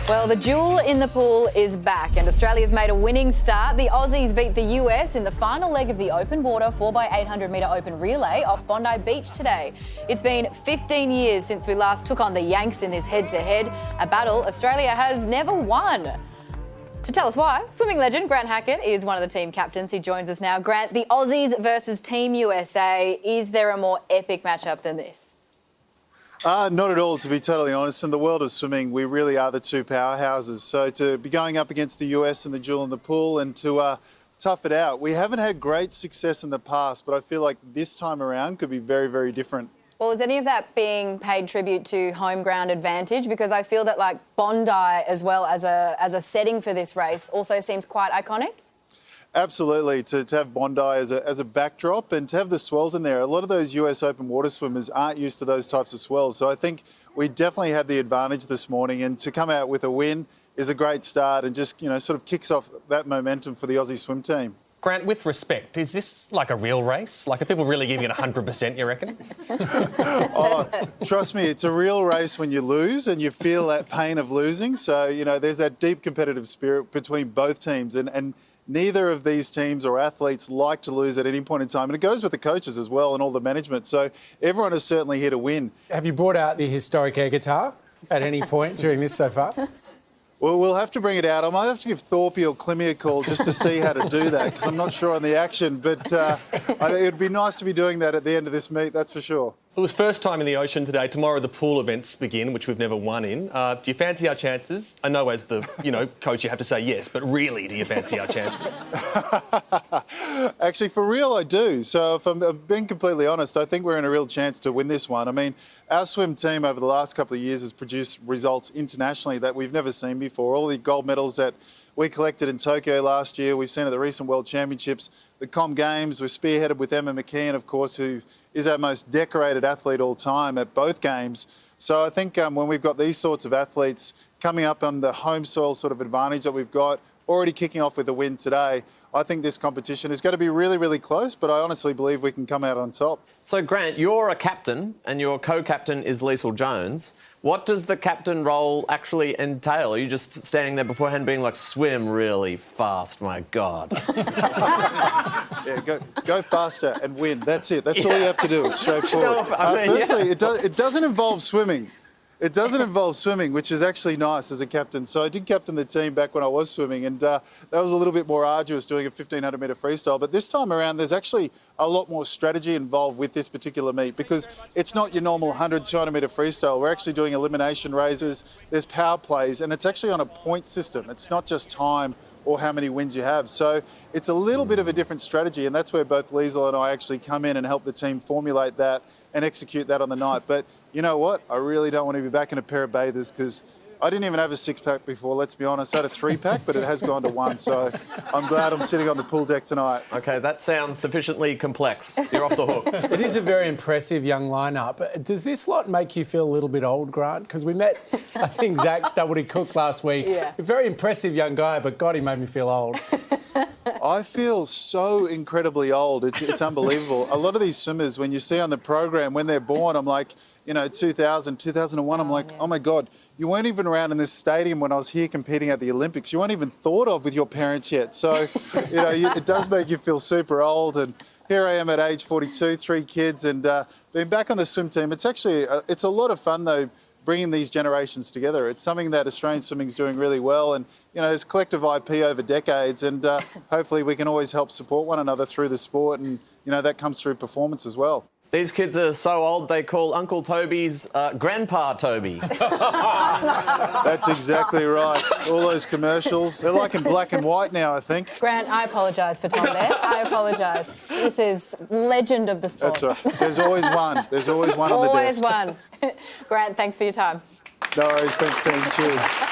Well, the duel in the pool is back and Australia's made a winning start. The Aussies beat the US in the final leg of the open water 4x800 metre open relay off Bondi Beach today. It's been 15 years since we last took on the Yanks in this head-to-head, a battle Australia has never won. To tell us why, swimming legend Grant Hackett is one of the team captains. He joins us now. Grant, the Aussies versus Team USA, is there a more epic matchup than this? Not at all, to be totally honest. In the world of swimming, we really are the two powerhouses. So to be going up against the US in the duel in the pool and to tough it out, we haven't had great success in the past, but I feel like this time around could be very, very different. Well, is any of that being paid tribute to home ground advantage? Because I feel that like Bondi as well as a setting for this race also seems quite iconic. Absolutely, to have Bondi as a backdrop and to have the swells in there. A lot of those US Open water swimmers aren't used to those types of swells. So I think we definitely had the advantage this morning, and to come out with a win is a great start and just, sort of kicks off that momentum for the Aussie swim team. Grant, with respect, is this like a real race? Like, are people really giving it 100%, you reckon? Oh, trust me, it's a real race when you lose and you feel that pain of losing. So, there's that deep competitive spirit between both teams and neither of these teams or athletes like to lose at any point in time. And it goes with the coaches as well and all the management. So everyone is certainly here to win. Have you brought out the historic air guitar at any point during this so far? Well, we'll have to bring it out. I might have to give Thorpe or Clemmy a call just to see how to do that, because I'm not sure on the action. But it'd be nice to be doing that at the end of this meet, that's for sure. It was first time in the ocean today. Tomorrow the pool events begin, which we've never won in. Do you fancy our chances? I know as the, coach you have to say yes, but really, do you fancy our chances? Actually, for real, I do. So if I'm being completely honest, I think we're in a real chance to win this one. I mean, our swim team over the last couple of years has produced results internationally that we've never seen before. All the gold medals that we collected in Tokyo last year, we've seen at the recent World Championships, the Com Games, were spearheaded with Emma McKeon, of course, who is our most decorated athlete all time at both games. So I think when we've got these sorts of athletes coming up on the home soil sort of advantage that we've got, already kicking off with a win today, I think this competition is going to be really, really close, but I honestly believe we can come out on top. So, Grant, you're a captain and your co-captain is Liesl Jones. What does the captain role actually entail? Are you just standing there beforehand being like, swim really fast, my God? Yeah, go faster and win. That's it. That's all you have to do. It's straightforward. Firstly, it doesn't involve swimming. It doesn't involve swimming, which is actually nice as a captain. So I did captain the team back when I was swimming, and that was a little bit more arduous doing a 1,500 metre freestyle. But this time around, there's actually a lot more strategy involved with this particular meet, because it's not your normal 100, 200 metre freestyle. We're actually doing elimination raises, there's power plays, and it's actually on a point system. It's not just time or how many wins you have. So it's a little bit of a different strategy, and that's where both Liesl and I actually come in and help the team formulate that and execute that on the night. But you know what? I really don't want to be back in a pair of bathers, because I didn't even have a six-pack before, let's be honest. I had a three-pack, but it has gone to one. So I'm glad I'm sitting on the pool deck tonight. OK, that sounds sufficiently complex. You're off the hook. It is a very impressive young lineup. Does this lot make you feel a little bit old, Grant? Because we met, I think, Zach Stubblety-Cook last week. Yeah. A very impressive young guy, but God, he made me feel old. I feel so incredibly old. It's unbelievable. A lot of these swimmers, when you see on the program, when they're born, I'm like, 2000, 2001, I'm like, oh my God, you weren't even around in this stadium when I was here competing at the Olympics. You weren't even thought of with your parents yet. So, it does make you feel super old. And here I am at age 42, 3 kids, and being back on the swim team, it's actually, it's a lot of fun though, bringing these generations together. It's something that Australian swimming's doing really well, and there's collective IP over decades, and hopefully we can always help support one another through the sport, and that comes through performance as well. These kids are so old they call Uncle Toby's Grandpa Toby. That's exactly right. All those commercials, they're like in black and white now, I think. Grant, I apologise for Tom there. I apologise. This is legend of the sport. That's right. There's always one. There's always one on the desk. Always one. Grant, thanks for your time. No worries. Thanks, team. Cheers.